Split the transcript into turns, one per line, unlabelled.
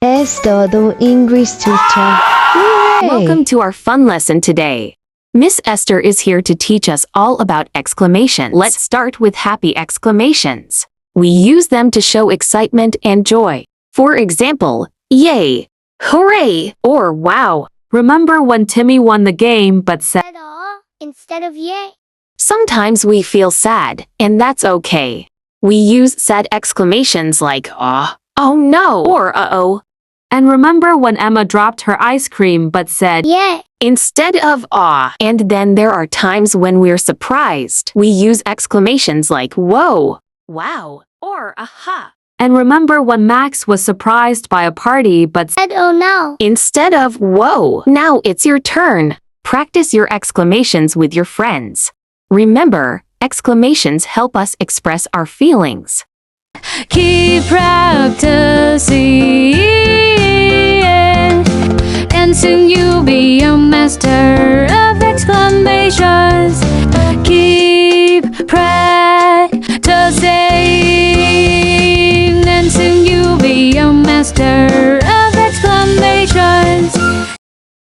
Esther-d-English teacher. Hooray!
Welcome to our fun lesson today. Miss Esther is here to teach us all about exclamations. Let's start with happy exclamations. We use them to show excitement and joy. For example, yay, hooray, or wow. Remember when Timmy won the game but said
aw instead of yay?
Sometimes we feel sad, and that's okay. We use sad exclamations like aw, oh no, or uh-oh. And remember when Emma dropped her ice cream but said
Yay!
instead of aw. And then there are times when we're surprised. We use exclamations like whoa, wow, or aha. And remember when Max was surprised by a party but said
Oh no!
instead of whoa. Now it's your turn. Practice your exclamations with your friends. Remember, exclamations help us express our feelings.
Keep practicing, and soon you'll be a master of exclamation.